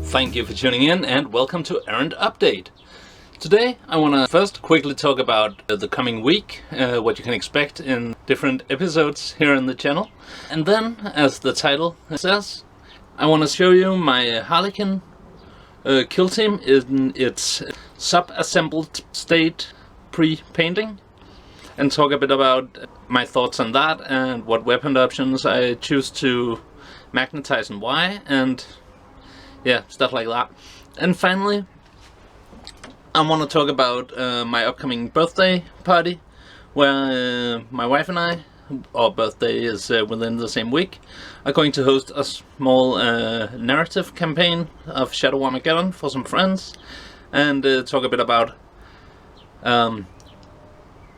Thank you for tuning in and welcome to Errant Update. Today I want to first quickly talk about the coming week, what you can expect in different episodes here on the channel. And then, as the title says, I want to show you my Harlequin kill team in its sub-assembled state pre-painting, and talk a bit about my thoughts on that and what weapon options I choose to magnetize and why, and yeah, stuff like that. And finally, I want to talk about my upcoming birthday party, where my wife and I, our birthday is within the same week, are going to host a small narrative campaign of Shadow Armageddon for some friends, and talk a bit about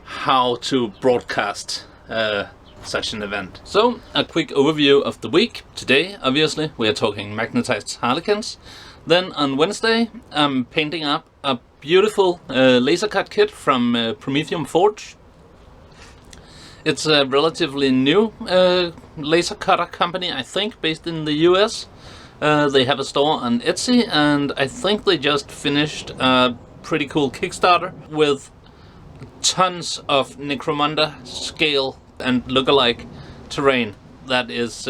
how to broadcast such an event. So, a quick overview of the week. Today, obviously, we are talking Magnetized Harlequins. Then on Wednesday, I'm painting up a beautiful laser cut kit from Prometheum Forge. It's a relatively new laser cutter company, I think, based in the US. They have a store on Etsy, and I think they just finished a pretty cool Kickstarter with tons of Necromunda scale and lookalike terrain that is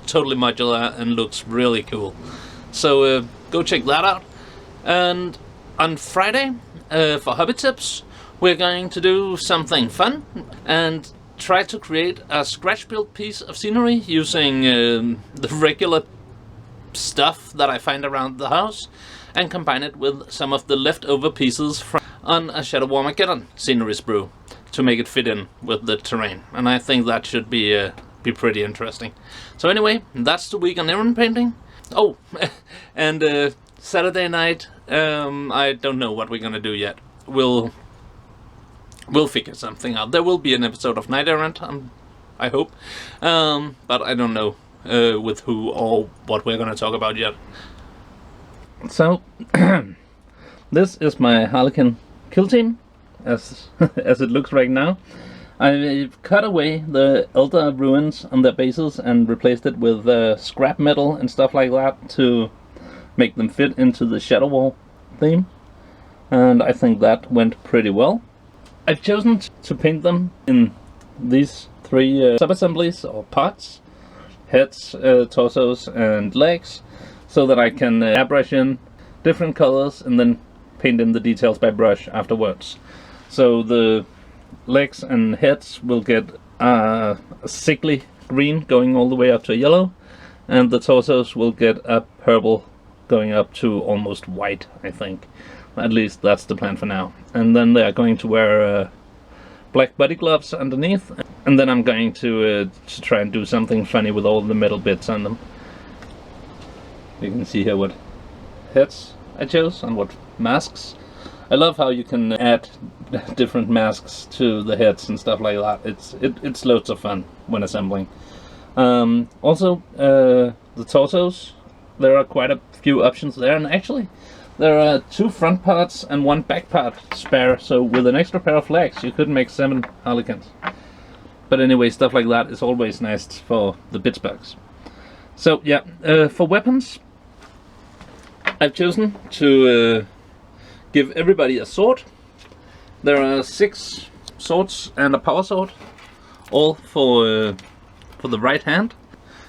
totally modular and looks really cool. So go check that out. And on Friday, for Hobby Tips, we're going to do something fun and try to create a scratch build piece of scenery using the regular stuff that I find around the house, and combine it with some of the leftover pieces from on a Shadow Armageddon scenery sprue to make it fit in with the terrain. And I think that should be pretty interesting. So anyway, that's the week on Errant Painting. Oh, and Saturday night, I don't know what we're gonna do yet. We'll figure something out. There will be an episode of Night Errant, I hope, but I don't know with who or what we're gonna talk about yet. So, this is my Harlequin kill team, as it looks right now. I've cut away the Elder ruins on their bases and replaced it with scrap metal and stuff like that to make them fit into the Shadow Wall theme, and I think that went pretty well. I've chosen to paint them in these three sub-assemblies or parts: heads, torsos and legs, so that I can airbrush in different colors and then paint in the details by brush afterwards. So the legs and heads will get a sickly green going all the way up to yellow, and the torsos will get a purple going up to almost white, I think. At least that's the plan for now. And then they are going to wear black body gloves underneath, and then I'm going to try and do something funny with all the metal bits on them. You can see here what heads I chose and what masks. I love how you can add different masks to the heads and stuff like that. It's loads of fun when assembling. Also, the torsos, there are quite a few options there, and actually there are 2 front parts and 1 back part spare, so with an extra pair of legs you could make 7 Harlequins. But anyway, stuff like that is always nice for the bits bugs. So yeah, for weapons, I've chosen to give everybody a sword. There are 6 swords and a power sword, all for the right hand.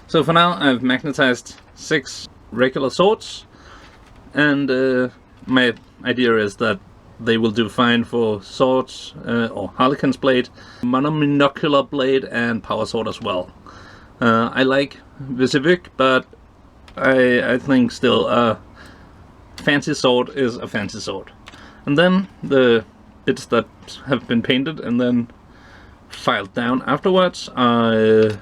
So for now I've magnetized 6 regular swords, and my idea is that they will do fine for swords, or Harlequin's blade, monomonocular blade and power sword as well. I like Visivik, but I think still a fancy sword is a fancy sword. And then the bits that have been painted and then filed down afterwards are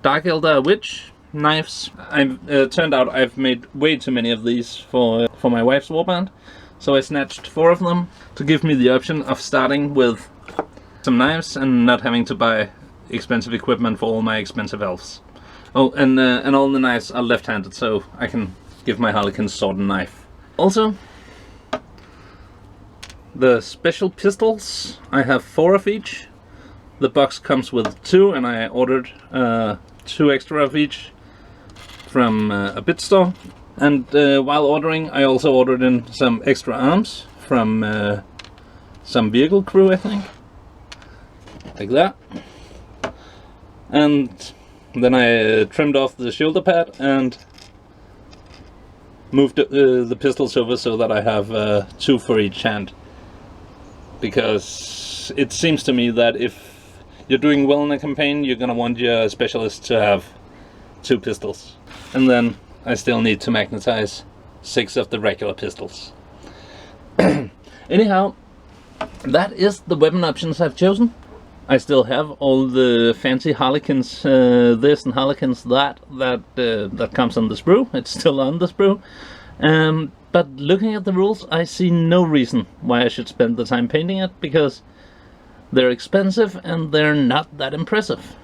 Dark Elder Witch knives. Turned out I've made way too many of these for my wife's warband, so I snatched 4 of them to give me the option of starting with some knives and not having to buy expensive equipment for all my expensive elves. Oh, and all the knives are left-handed, so I can give my Harlequin sword and knife. Also, the special pistols, I have 4 of each. The box comes with 2, and I ordered 2 extra of each from a bit store. And while ordering, I also ordered in some extra arms from some vehicle crew, I think. Like that. And then I trimmed off the shoulder pad and moved the pistols over so that I have 2 for each hand. Because it seems to me that if you're doing well in a campaign, you're gonna want your specialist to have 2 pistols. And then I still need to magnetize 6 of the regular pistols. Anyhow, that is the weapon options I've chosen. I still have all the fancy Harlequins, this and Harlequins that comes on the sprue. It's still on the sprue. But looking at the rules, I see no reason why I should spend the time painting it, because they're expensive and they're not that impressive.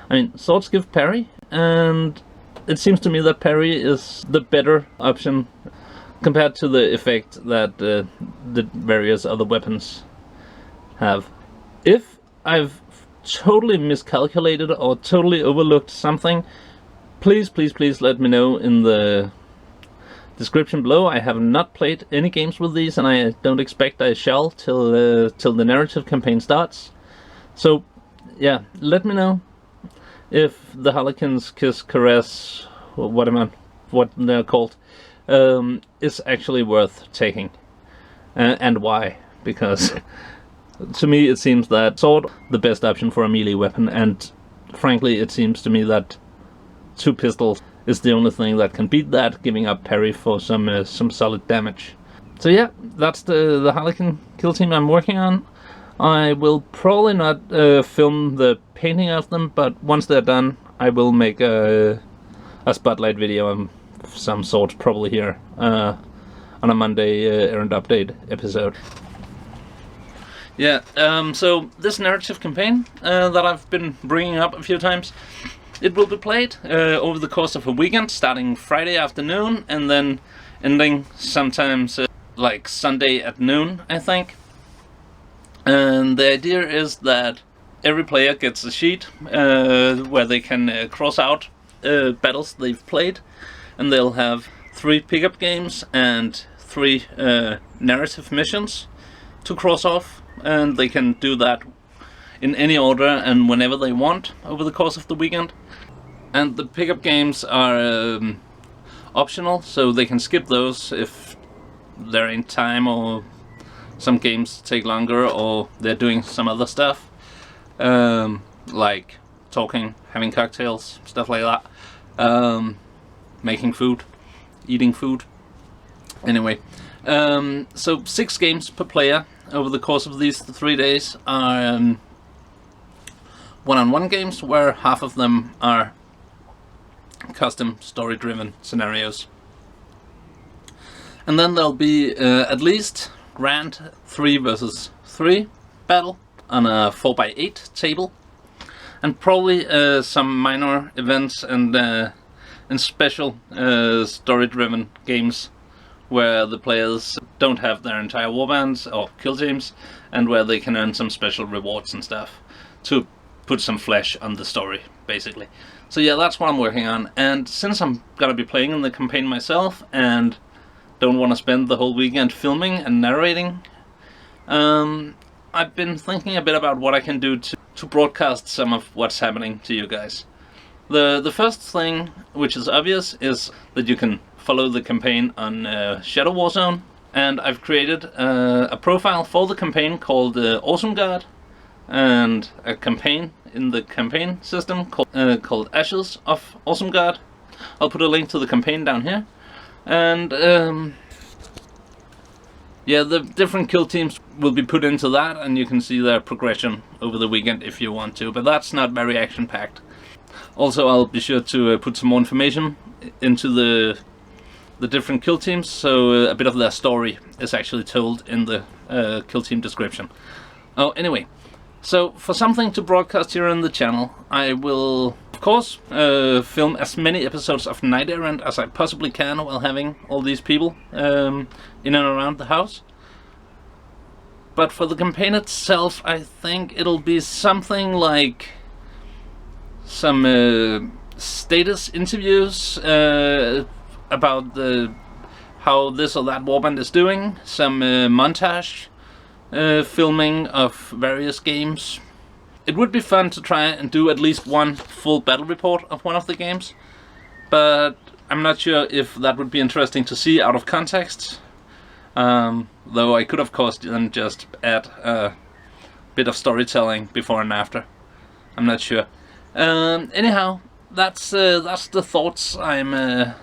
I mean, swords give parry, and it seems to me that parry is the better option compared to the effect that the various other weapons have. If I've totally miscalculated or totally overlooked something, please let me know in the description below. I have not played any games with these, and I don't expect I shall till the narrative campaign starts. So yeah, let me know if the Harlequins Kiss Caress, what they're called, is actually worth taking, and why. Because to me it seems that sword the best option for a melee weapon, and frankly it seems to me that 2 pistols is the only thing that can beat that, giving up parry for some solid damage. So yeah, that's the Harlequin kill team I'm working on. I will probably not film the painting of them, but once they're done I will make a spotlight video of some sort, probably here on a Monday Errant Update episode. Yeah, so this narrative campaign that I've been bringing up a few times, it will be played over the course of a weekend, starting Friday afternoon and then ending sometimes like Sunday at noon, I think. And the idea is that every player gets a sheet where they can cross out battles they've played, and they'll have 3 pickup games and 3 narrative missions to cross off, and they can do that in any order and whenever they want over the course of the weekend. And the pickup games are optional, so they can skip those if there ain't time, or some games take longer, or they're doing some other stuff, like talking, having cocktails, stuff like that, making food, eating food. Anyway, so 6 games per player over the course of these 3 days are one-on-one games, where half of them are custom story-driven scenarios. And then there'll be at least grand 3 versus 3 battle on a 4x8 table, and probably some minor events and special story-driven games where the players don't have their entire warbands or kill teams, and where they can earn some special rewards and stuff to put some flesh on the story, basically. So yeah, that's what I'm working on, and since I'm gonna be playing in the campaign myself and don't want to spend the whole weekend filming and narrating, I've been thinking a bit about what I can do to broadcast some of what's happening to you guys. The first thing, which is obvious, is that you can follow the campaign on Shadow Warzone, and I've created a profile for the campaign called Awesome Guard, and a campaign in the campaign system called Ashes of Awesome Guard. I'll put a link to the campaign down here, and yeah, the different kill teams will be put into that, and you can see their progression over the weekend if you want to, but that's not very action-packed. Also, I'll be sure to put some more information into the different kill teams, so a bit of their story is actually told in the kill team description. Oh, anyway, so for something to broadcast here on the channel, I will, of course, film as many episodes of Night Errant as I possibly can while having all these people in and around the house. But for the campaign itself, I think it'll be something like some status interviews, a about how this or that warband is doing, some montage filming of various games. It would be fun to try and do at least one full battle report of one of the games, but I'm not sure if that would be interesting to see out of context. Though I could of course then just add a bit of storytelling before and after. I'm not sure. Anyhow, that's the thoughts I'm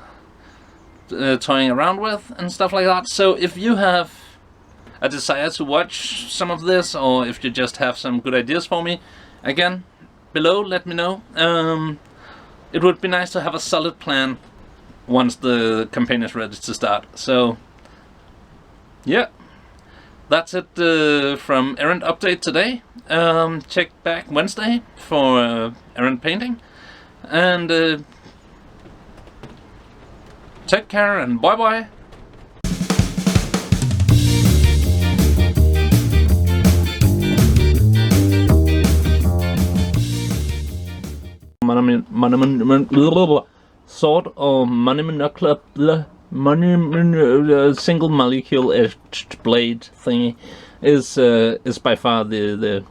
toying around with and stuff like that. So if you have a desire to watch some of this, or if you just have some good ideas for me, again, below, let me know. It would be nice to have a solid plan once the campaign is ready to start. So yeah, that's it from Errant Update today. Check back Wednesday for Errant Painting, and take care and bye bye. Sword or monocular single molecule edged blade thingy is by far the